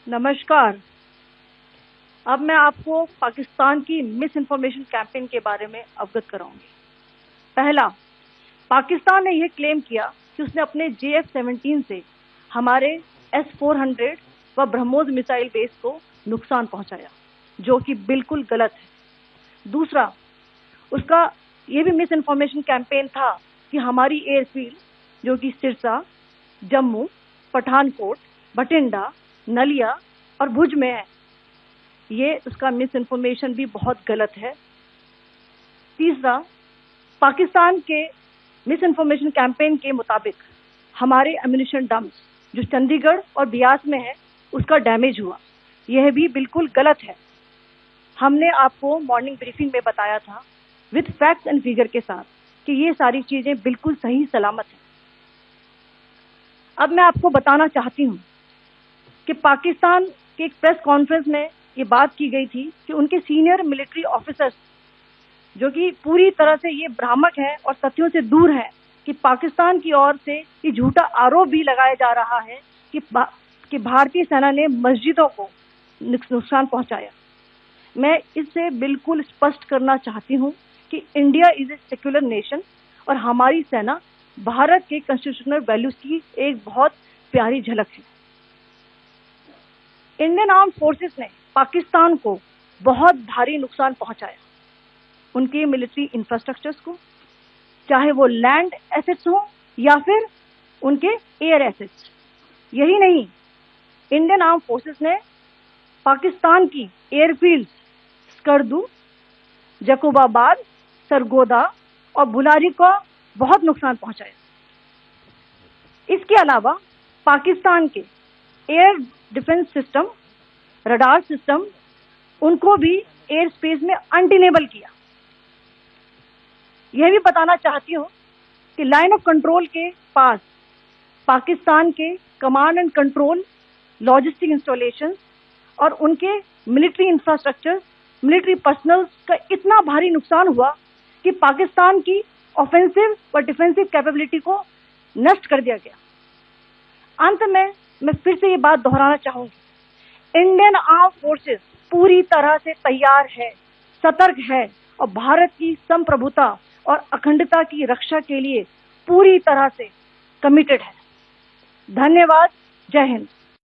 नमस्कार। अब मैं आपको पाकिस्तान की मिस इन्फॉर्मेशन कैंपेन के बारे में अवगत कराऊंगी। पहला, पाकिस्तान ने यह क्लेम किया कि उसने अपने JF-17 से हमारे S-400 व ब्रह्मोस मिसाइल बेस को नुकसान पहुंचाया, जो कि बिल्कुल गलत है। दूसरा, उसका यह भी मिस इन्फॉर्मेशन कैंपेन था कि हमारी एयरफील्ड, जो कि सिरसा, जम्मू, पठानकोट, बठिंडा, नलिया और भुज में है, ये उसका मिस इन्फॉर्मेशन भी बहुत गलत है। तीसरा, पाकिस्तान के मिस इन्फॉर्मेशन कैंपेन के मुताबिक हमारे एम्यूनिशन डंप्स जो चंडीगढ़ और बियास में है, उसका डैमेज हुआ, यह भी बिल्कुल गलत है। हमने आपको मॉर्निंग ब्रीफिंग में बताया था विद फैक्ट्स एंड फिगर के साथ कि ये सारी चीजें बिल्कुल सही सलामत हैं। अब मैं आपको बताना चाहती हूँ कि पाकिस्तान के एक प्रेस कॉन्फ्रेंस में ये बात की गई थी कि उनके सीनियर मिलिट्री ऑफिसर्स, जो कि पूरी तरह से ये भ्रामक हैं और तथ्यों से दूर हैं, कि पाकिस्तान की ओर से ये झूठा आरोप भी लगाया जा रहा है कि भारतीय सेना ने मस्जिदों को नुकसान पहुंचाया। मैं इससे बिल्कुल स्पष्ट करना चाहती हूं कि India is a secular nation और हमारी सेना भारत के कॉन्स्टिट्यूशनल वैल्यूज की एक बहुत प्यारी झलक है। इंडियन आर्म्ड फोर्सेस ने पाकिस्तान को बहुत भारी नुकसान पहुंचाया, उनके मिलिट्री इंफ्रास्ट्रक्चर्स को, चाहे वो लैंड एसेट्स हो या फिर उनके एयर एसेट्स। यही नहीं, इंडियन आर्म्ड फोर्सेस ने पाकिस्तान की एयरफील्ड्स स्कर्दू, जकोबाबाद, सरगोदा और बुलारी को बहुत नुकसान पहुंचाया। इसके अलावा पाकिस्तान के air defence system, radar system, उनको भी एयर स्पेस में अनटेनेबल किया। यह भी बताना चाहती हूं कि लाइन ऑफ कंट्रोल के पास पाकिस्तान के command and control, logistic installation और उनके मिलिट्री इंफ्रास्ट्रक्चर, मिलिट्री पर्सनल का इतना भारी नुकसान हुआ कि पाकिस्तान की ऑफेंसिव व डिफेंसिव कैपेबिलिटी को नष्ट कर दिया गया। अंत में मैं फिर से ये बात दोहराना चाहूंगी, इंडियन आर्म फोर्सेस पूरी तरह से तैयार है, सतर्क है और भारत की संप्रभुता और अखंडता की रक्षा के लिए पूरी तरह से कमिटेड है। धन्यवाद। जय हिंद।